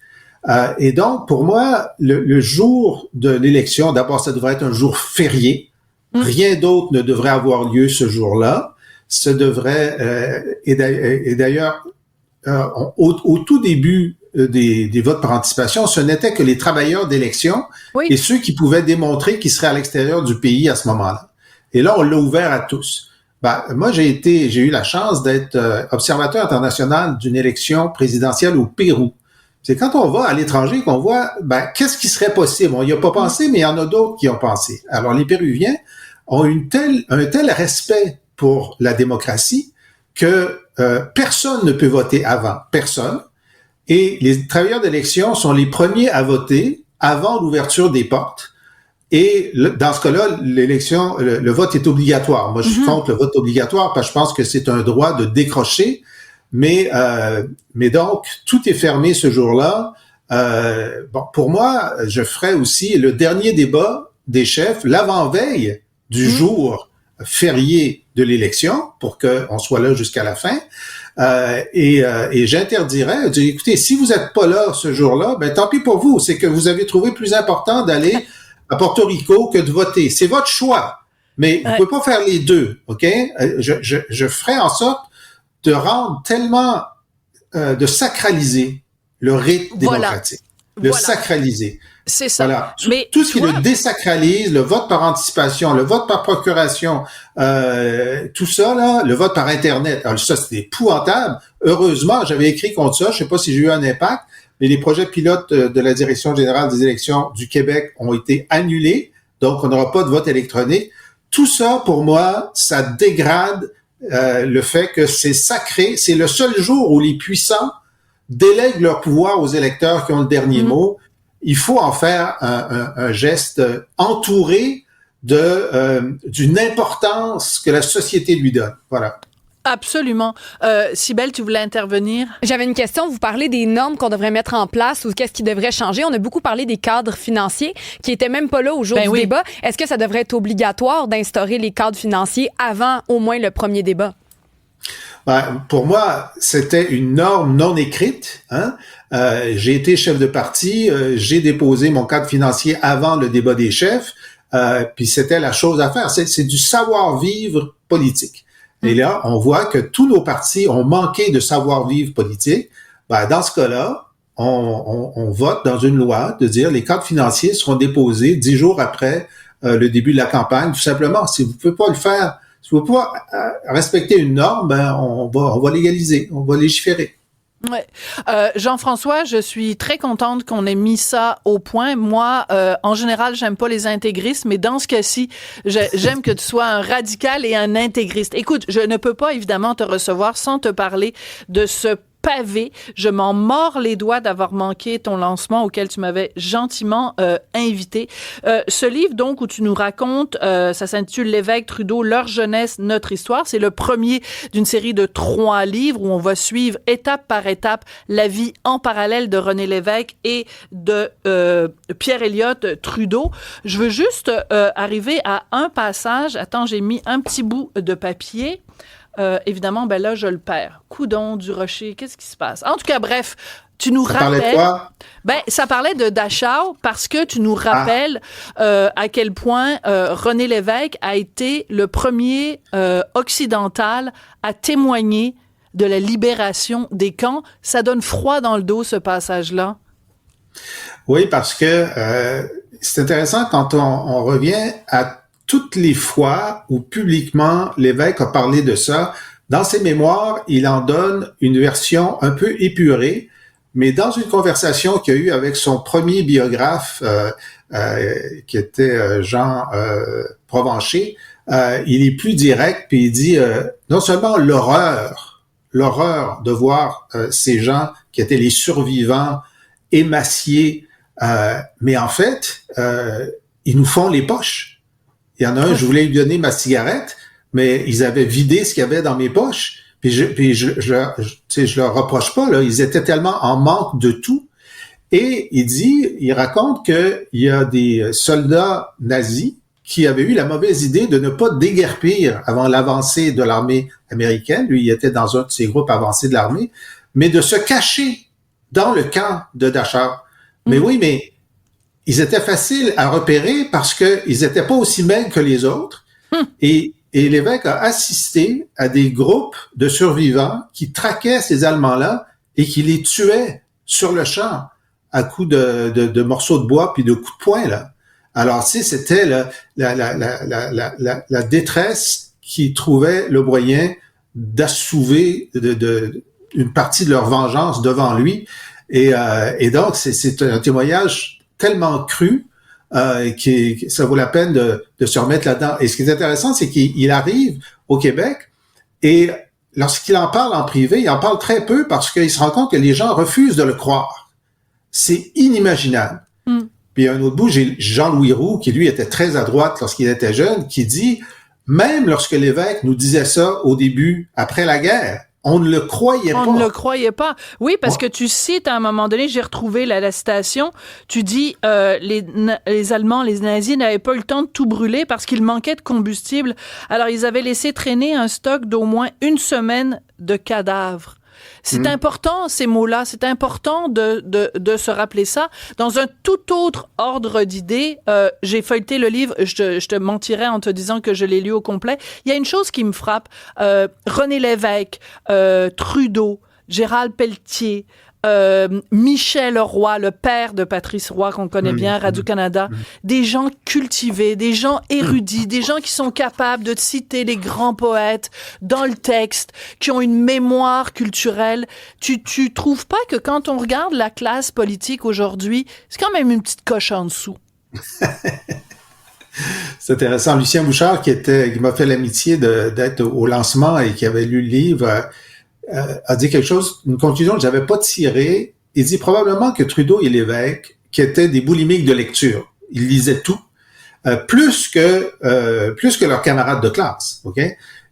Et donc, pour moi, le jour de l'élection, d'abord, ça devrait être un jour férié. Rien d'autre ne devrait avoir lieu ce jour-là. Ça devrait, et d'ailleurs, au tout début des votes par anticipation, ce n'était que les travailleurs d'élection et ceux qui pouvaient démontrer qu'ils seraient à l'extérieur du pays à ce moment-là. Et là, on l'a ouvert à tous. Moi, j'ai eu la chance d'être observateur international d'une élection présidentielle au Pérou. C'est quand on va à l'étranger qu'on voit, qu'est-ce qui serait possible? On n'y a pas pensé, mais il y en a d'autres qui ont pensé. Alors, les Péruviens ont un tel respect pour la démocratie que personne ne peut voter avant. Personne. Et les travailleurs d'élection sont les premiers à voter avant l'ouverture des portes. Et dans ce cas-là, l'élection, le vote est obligatoire. Moi, je suis contre le vote obligatoire parce que je pense que c'est un droit de décrocher. Mais donc, tout est fermé ce jour-là. Pour moi, je ferai aussi le dernier débat des chefs l'avant-veille du jour férié de l'élection pour qu'on soit là jusqu'à la fin. Et j'interdirais, écoutez, si vous n'êtes pas là ce jour-là, tant pis pour vous. C'est que vous avez trouvé plus important d'aller à Porto Rico que de voter. C'est votre choix. Mais vous pouvez pas faire les deux, OK? Je ferai en sorte de rendre tellement, de sacraliser le rite démocratique. Le sacraliser. C'est ça. Voilà. Mais tout ce qui le désacralise, le vote par anticipation, le vote par procuration, tout ça, là, le vote par Internet. Alors ça, c'est épouvantable. Heureusement, j'avais écrit contre ça. Je sais pas si j'ai eu un impact, mais les projets pilotes de la Direction générale des élections du Québec ont été annulés. Donc, on n'aura pas de vote électronique. Tout ça, pour moi, ça dégrade le fait que c'est sacré. C'est le seul jour où les puissants délèguent leur pouvoir aux électeurs qui ont le dernier mot. Il faut en faire un geste entouré d'une importance que la société lui donne. Voilà. Absolument. Cybèle, tu voulais intervenir? J'avais une question. Vous parlez des normes qu'on devrait mettre en place ou qu'est-ce qui devrait changer. On a beaucoup parlé des cadres financiers qui étaient même pas là au jour du débat. Est-ce que ça devrait être obligatoire d'instaurer les cadres financiers avant au moins le premier débat? Pour moi, c'était une norme non écrite. J'ai été chef de parti, j'ai déposé mon cadre financier avant le débat des chefs, puis c'était la chose à faire. C'est du savoir-vivre politique. Et là, on voit que tous nos partis ont manqué de savoir-vivre politique. Dans ce cas-là, on vote dans une loi de dire les cadres financiers seront déposés 10 jours après le début de la campagne. Tout simplement, si vous ne pouvez pas le faire, si vous ne pouvez pas respecter une norme, on va légaliser, on va légiférer. Ouais. Jean-François, je suis très contente qu'on ait mis ça au point. Moi, en général, j'aime pas les intégristes, mais dans ce cas-ci, j'aime que tu sois un radical et un intégriste. Écoute, je ne peux pas évidemment te recevoir sans te parler de ce pavé. Je m'en mords les doigts d'avoir manqué ton lancement auquel tu m'avais gentiment invité. Ce livre, donc, où tu nous racontes, ça s'intitule L'évêque Trudeau, leur jeunesse, notre histoire. C'est le premier d'une série de 3 livres où on va suivre étape par étape la vie en parallèle de René Lévesque et de Pierre Elliott Trudeau. Je veux juste arriver à un passage. Attends, j'ai mis un petit bout de papier. Évidemment, là, je le perds. Coudon, du rocher, qu'est-ce qui se passe? En tout cas, bref, tu nous rappelles... Ça parlait de quoi? Ça parlait de Dachau parce que tu nous rappelles à quel point René Lévesque a été le premier occidental à témoigner de la libération des camps. Ça donne froid dans le dos, ce passage-là. Oui, parce que c'est intéressant quand on revient à toutes les fois où publiquement l'évêque a parlé de ça. Dans ses mémoires, il en donne une version un peu épurée, mais dans une conversation qu'il a eue avec son premier biographe, qui était Jean Provencher, il est plus direct, puis il dit non seulement l'horreur de voir ces gens qui étaient les survivants émaciés, mais en fait, ils nous font les poches. Il y en a un, je voulais lui donner ma cigarette, mais ils avaient vidé ce qu'il y avait dans mes poches. Puis je leur reproche pas, là. Ils étaient tellement en manque de tout. Et il raconte qu'il y a des soldats nazis qui avaient eu la mauvaise idée de ne pas déguerpir avant l'avancée de l'armée américaine. Lui, il était dans un de ces groupes avancés de l'armée, mais de se cacher dans le camp de Dachau. Mais oui, mais ils étaient faciles à repérer parce qu'ils n'étaient pas aussi maigres que les autres. Et l'évêque a assisté à des groupes de survivants qui traquaient ces Allemands-là et qui les tuaient sur le champ à coups de morceaux de bois puis de coups de poing, là. Alors, tu sais, c'était la détresse qui trouvait le moyen d'assouver une partie de leur vengeance devant lui. Et donc, c'est un témoignage tellement cru que ça vaut la peine de se remettre là-dedans. Et ce qui est intéressant, c'est qu'il arrive au Québec et lorsqu'il en parle en privé, il en parle très peu parce qu'il se rend compte que les gens refusent de le croire. C'est inimaginable. Puis à un autre bout, j'ai Jean-Louis Roux, qui lui était très à droite lorsqu'il était jeune, qui dit, même lorsque l'évêque nous disait ça au début, après la guerre, on ne le croyait pas. On ne le croyait pas. Oui, parce que tu cites à un moment donné, j'ai retrouvé la citation, tu dis les Allemands, les nazis n'avaient pas eu le temps de tout brûler parce qu'il manquait de combustible. Alors, ils avaient laissé traîner un stock d'au moins une semaine de cadavres. C'est important, ces mots-là. C'est important de se rappeler ça. Dans un tout autre ordre d'idées, j'ai feuilleté le livre, je te mentirais en te disant que je l'ai lu au complet. Il y a une chose qui me frappe. René Lévesque, Trudeau, Gérald Pelletier, Michel Roy, le père de Patrice Roy, qu'on connaît bien, Radio-Canada, des gens cultivés, des gens érudits, des gens qui sont capables de citer les grands poètes dans le texte, qui ont une mémoire culturelle. Tu trouves pas que quand on regarde la classe politique aujourd'hui, c'est quand même une petite coche en dessous? C'est intéressant. Lucien Bouchard, qui m'a fait l'amitié d'être au lancement et qui avait lu le livre, a dit quelque chose, une conclusion que j'avais pas tirée. Il dit probablement que Trudeau et l'évêque, qui étaient des boulimiques de lecture, ils lisaient tout, plus que leurs camarades de classe. Ok.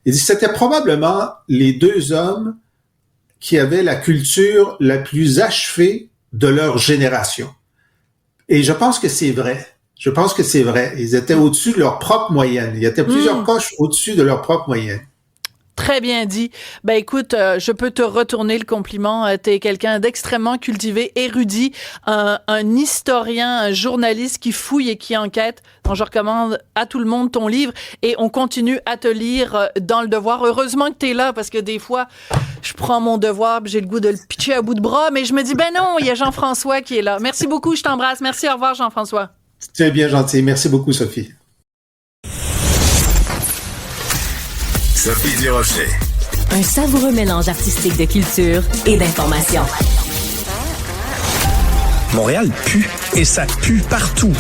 Il dit c'était probablement les deux hommes qui avaient la culture la plus achevée de leur génération. Et je pense que c'est vrai. Je pense que c'est vrai. Ils étaient au-dessus de leur propre moyenne. Il y avait plusieurs coches au-dessus de leur propre moyenne. Très bien dit. Ben écoute, je peux te retourner le compliment. T'es quelqu'un d'extrêmement cultivé, érudit, un historien, un journaliste qui fouille et qui enquête. Donc je recommande à tout le monde ton livre et on continue à te lire dans le devoir. Heureusement que t'es là parce que des fois, je prends mon devoir, j'ai le goût de le pitcher à bout de bras, mais je me dis ben non, il y a Jean-François qui est là. Merci beaucoup, je t'embrasse. Merci, au revoir Jean-François. C'est bien gentil. Merci beaucoup, Sophie. Sophie Durocher. Un savoureux mélange artistique de culture et d'information. Montréal pue, et ça pue partout,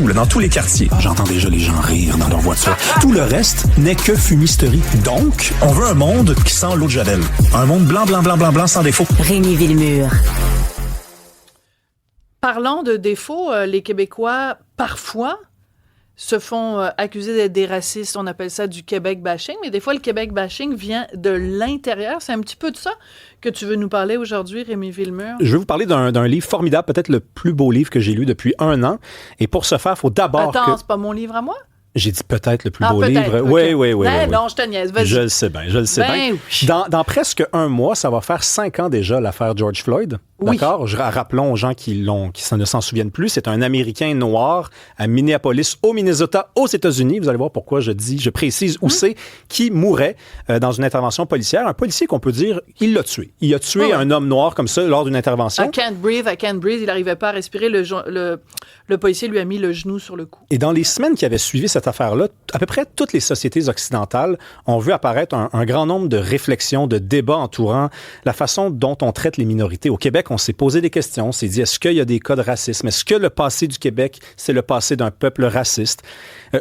là, dans tous les quartiers. J'entends déjà les gens rire dans leur voiture. Tout le reste n'est que fumisterie. Donc, on veut un monde qui sent l'eau de Javel. Un monde blanc, sans défaut. Rémi Villemure. Parlant de défauts, les Québécois, parfois, se font accuser d'être des racistes. On appelle ça du Québec bashing, mais des fois, le Québec bashing vient de l'intérieur. C'est un petit peu de ça que tu veux nous parler aujourd'hui, Rémi Villemure. Je vais vous parler d'un livre formidable, peut-être le plus beau livre que j'ai lu depuis 1 an. Et pour ce faire, il faut d'abord Attends, c'est pas mon livre à moi? J'ai dit peut-être le plus beau livre. Okay. Oui. Non, je te niaise. Vas-y. Je le sais bien. Oui. Dans presque 1 mois, ça va faire 5 ans déjà l'affaire George Floyd. Oui. D'accord? Rappelons aux gens qui ne s'en souviennent plus. C'est un Américain noir à Minneapolis, au Minnesota, aux États-Unis. Vous allez voir pourquoi je précise où c'est, qui mourait dans une intervention policière. Un policier qu'on peut dire, il l'a tué. Il a tué un homme noir comme ça lors d'une intervention. I can't breathe. Il n'arrivait pas à respirer. Le policier lui a mis le genou sur le cou. Et dans les semaines qui avaient suivi cette affaire-là, à peu près toutes les sociétés occidentales ont vu apparaître un grand nombre de réflexions, de débats entourant la façon dont on traite les minorités. Au Québec, on s'est posé des questions. On s'est dit, est-ce qu'il y a des cas de racisme? Est-ce que le passé du Québec, c'est le passé d'un peuple raciste?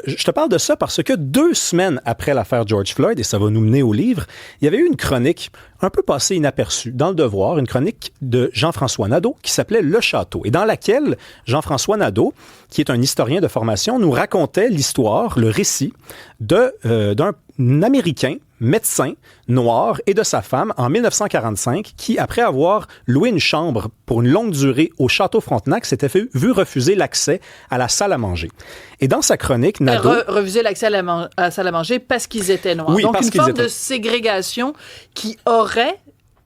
Je te parle de ça parce que 2 semaines après l'affaire George Floyd, et ça va nous mener au livre, il y avait eu une chronique un peu passée inaperçue dans Le Devoir, une chronique de Jean-François Nadeau qui s'appelait Le Château, et dans laquelle Jean-François Nadeau, qui est un historien de formation, nous racontait l'histoire, le récit d'un Américain médecin noir et de sa femme en 1945 qui, après avoir loué une chambre pour une longue durée au Château Frontenac, s'était vu refuser l'accès à la salle à manger. Et dans sa chronique, Nadeau... Refuser l'accès à la salle à manger parce qu'ils étaient noirs. Oui, donc parce une qu'ils forme étaient... de ségrégation qui aurait,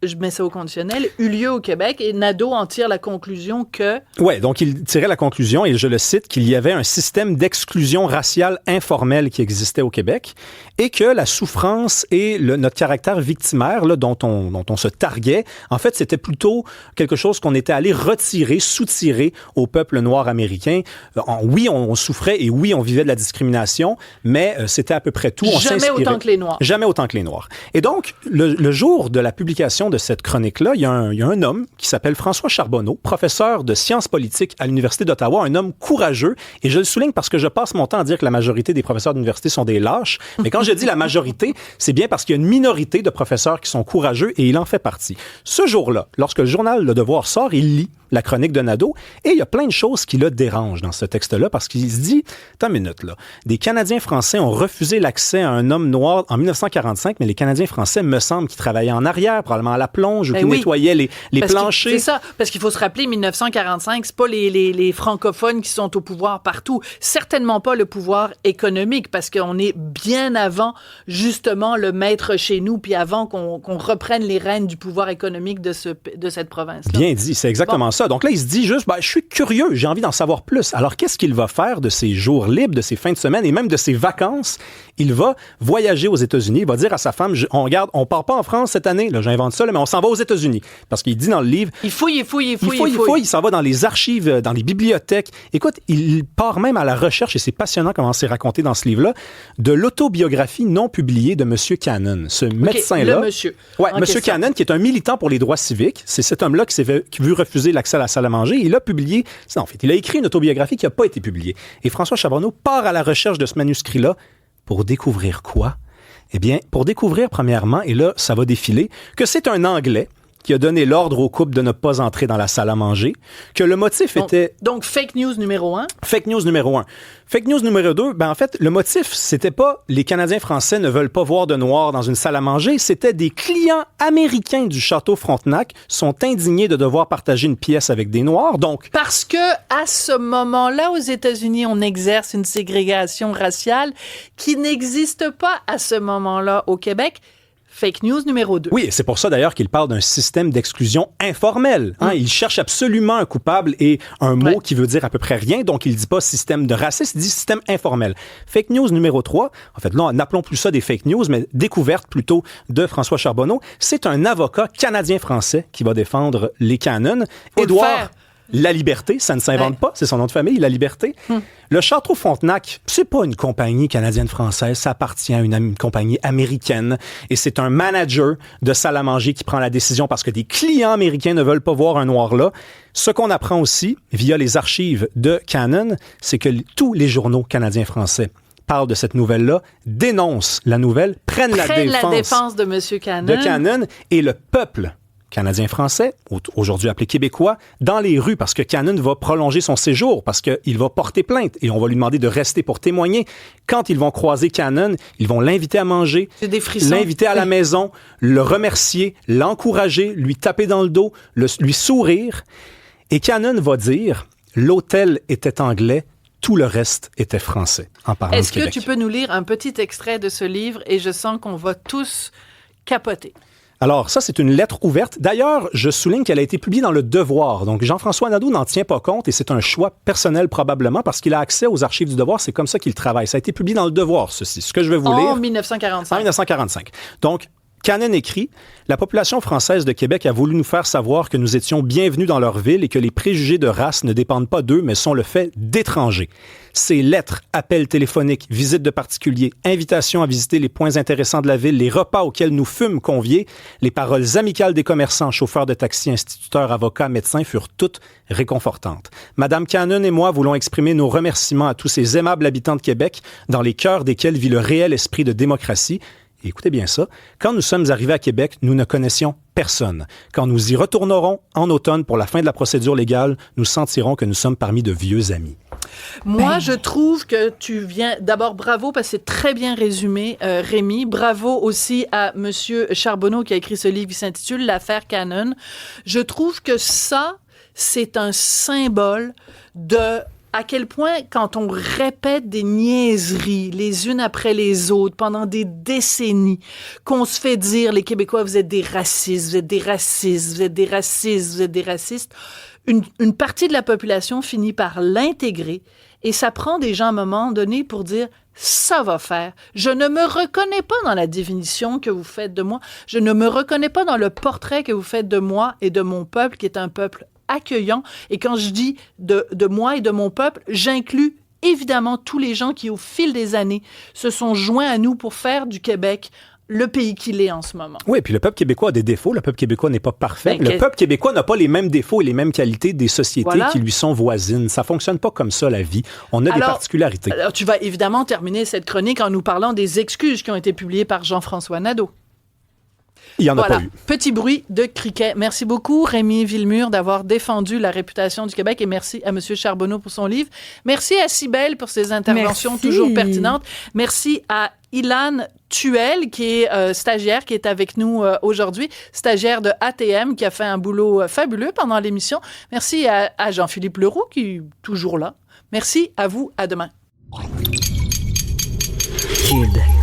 je mets ça au conditionnel, eu lieu au Québec, et Nadeau en tire la conclusion que... Oui, donc il tirait la conclusion, et je le cite, qu'il y avait un système d'exclusion raciale informelle qui existait au Québec et que la souffrance et notre caractère victimaire là, dont on se targuait, en fait, c'était plutôt quelque chose qu'on était allé retirer, soutirer au peuple noir américain. Oui, on souffrait et oui, on vivait de la discrimination, mais c'était à peu près tout. Jamais autant que les Noirs. Jamais autant que les Noirs. Et donc, le jour de la publication de cette chronique-là, il y a un homme qui s'appelle François Charbonneau, professeur de sciences politiques à l'Université d'Ottawa, un homme courageux, et je le souligne parce que je passe mon temps à dire que la majorité des professeurs d'université sont des lâches, mais quand je dis la majorité, c'est bien parce qu'il y a une minorité de professeurs qui sont courageux et il en fait partie. Ce jour-là, lorsque le journal Le Devoir sort, il lit la chronique de Nadeau, et il y a plein de choses qui le dérangent dans ce texte-là, parce qu'il se dit, attends une minute, là, des Canadiens français ont refusé l'accès à un homme noir en 1945, mais les Canadiens français, me semble, qui travaillaient en arrière, probablement à la plonge, ou qui nettoyaient les planchers. C'est ça, parce qu'il faut se rappeler, 1945, c'est pas les francophones qui sont au pouvoir partout, certainement pas le pouvoir économique, parce qu'on est bien avant, justement, le maître chez nous, puis avant qu'on reprenne les rênes du pouvoir économique de cette province-là. Bien dit, c'est exactement ça. Donc là, il se dit juste, je suis curieux, j'ai envie d'en savoir plus. Alors, qu'est-ce qu'il va faire de ses jours libres, de ses fins de semaine et même de ses vacances? Il va voyager aux États-Unis. Il va dire à sa femme, on part pas en France cette année. Là, j'invente ça, mais on s'en va aux États-Unis. Parce qu'il dit dans le livre... Il fouille. Il s'en va dans les archives, dans les bibliothèques. Écoute, il part même à la recherche, et c'est passionnant comment c'est raconté dans ce livre-là, de l'autobiographie non publiée de M. Cannon. Ce médecin-là... Le monsieur. Ouais, M. Cannon, qui est un militant pour les droits civiques. C'est cet homme-là qui vu refuser l'accès à la salle à manger. Il a publié... En fait, il a écrit une autobiographie qui n'a pas été publiée. Et François Charbonneau part à la recherche de ce manuscrit-là pour découvrir quoi? Eh bien, pour découvrir, premièrement, et là, ça va défiler, que c'est un Anglais qui a donné l'ordre au couple de ne pas entrer dans la salle à manger, que le motif était... Donc, fake news numéro 1. Fake news numéro 1. Fake news numéro 2, en fait, le motif, c'était pas les Canadiens français ne veulent pas voir de noirs dans une salle à manger, c'était des clients américains du Château Frontenac sont indignés de devoir partager une pièce avec des noirs, donc... Parce que à ce moment-là, aux États-Unis, on exerce une ségrégation raciale qui n'existe pas à ce moment-là au Québec. Fake news numéro 2. Oui, c'est pour ça d'ailleurs qu'il parle d'un système d'exclusion informel. Il cherche absolument un coupable et un mot qui veut dire à peu près rien, donc il dit pas système de racisme, il dit système informel. Fake news numéro 3, en fait là, n'appelons plus ça des fake news, mais découverte plutôt de François Charbonneau, c'est un avocat canadien-français qui va défendre les Canons. Édouard Laliberté, ça ne s'invente pas, c'est son nom de famille, Laliberté. Le Château Frontenac, c'est pas une compagnie canadienne-française, ça appartient à une compagnie américaine et c'est un manager de salle à manger qui prend la décision parce que des clients américains ne veulent pas voir un noir là. Ce qu'on apprend aussi via les archives de Cannon, c'est que tous les journaux canadiens-français parlent de cette nouvelle-là, dénoncent la nouvelle, prennent la défense de M. Cannon. De Cannon et le peuple canadien-français, aujourd'hui appelé québécois, dans les rues parce que Cannon va prolonger son séjour, parce qu'il va porter plainte et on va lui demander de rester pour témoigner. Quand ils vont croiser Cannon, ils vont l'inviter à manger, l'inviter à la maison, le remercier, l'encourager, lui taper dans le dos, lui sourire. Et Cannon va dire, l'hôtel était anglais, tout le reste était français, en parlant de Québec. Est-ce que tu peux nous lire un petit extrait de ce livre et je sens qu'on va tous capoter? Alors, ça, c'est une lettre ouverte. D'ailleurs, je souligne qu'elle a été publiée dans Le Devoir. Donc, Jean-François Nadeau n'en tient pas compte et c'est un choix personnel probablement parce qu'il a accès aux archives du Devoir. C'est comme ça qu'il travaille. Ça a été publié dans Le Devoir, ceci. Ce que je vais vous lire. En 1945. En 1945. Donc, Cannon écrit « La population française de Québec a voulu nous faire savoir que nous étions bienvenus dans leur ville et que les préjugés de race ne dépendent pas d'eux, mais sont le fait d'étrangers. Ces lettres, appels téléphoniques, visites de particuliers, invitations à visiter les points intéressants de la ville, les repas auxquels nous fûmes conviés, les paroles amicales des commerçants, chauffeurs de taxi, instituteurs, avocats, médecins furent toutes réconfortantes. Madame Cannon et moi voulons exprimer nos remerciements à tous ces aimables habitants de Québec, dans les cœurs desquels vit le réel esprit de démocratie. Et écoutez bien ça, quand nous sommes arrivés à Québec, nous ne connaissions personne. Quand nous y retournerons en automne pour la fin de la procédure légale, nous sentirons que nous sommes parmi de vieux amis. » Moi, je trouve que tu viens... D'abord, bravo, parce que c'est très bien résumé, Rémi. Bravo aussi à Monsieur Charbonneau qui a écrit ce livre qui s'intitule « L'affaire Cannon ». Je trouve que ça, c'est un symbole de... à quel point, quand on répète des niaiseries les unes après les autres pendant des décennies, qu'on se fait dire, les Québécois, vous êtes des racistes, vous êtes des racistes, vous êtes des racistes, vous êtes des racistes, une partie de la population finit par l'intégrer et ça prend des gens à un moment donné pour dire ça va faire. Je ne me reconnais pas dans la définition que vous faites de moi. Je ne me reconnais pas dans le portrait que vous faites de moi et de mon peuple qui est un peuple accueillant. Et quand je dis de moi et de mon peuple, j'inclus évidemment tous les gens qui, au fil des années, se sont joints à nous pour faire du Québec le pays qu'il est en ce moment. Oui, puis le peuple québécois a des défauts. Le peuple québécois n'est pas parfait. Le peuple québécois n'a pas les mêmes défauts et les mêmes qualités des sociétés qui lui sont voisines. Ça fonctionne pas comme ça, la vie. On a des particularités. Alors, tu vas évidemment terminer cette chronique en nous parlant des excuses qui ont été publiées par Jean-François Nadeau. Il n'y en a pas eu. Petit bruit de criquet. Merci beaucoup, Rémi Villemur, d'avoir défendu la réputation du Québec et merci à M. Charbonneau pour son livre. Merci à Cybèle pour ses interventions toujours pertinentes. Merci à Ilan Tuel, qui est stagiaire, qui est avec nous aujourd'hui, stagiaire de ATM, qui a fait un boulot fabuleux pendant l'émission. Merci à Jean-Philippe Leroux, qui est toujours là. Merci à vous. À demain. Kid.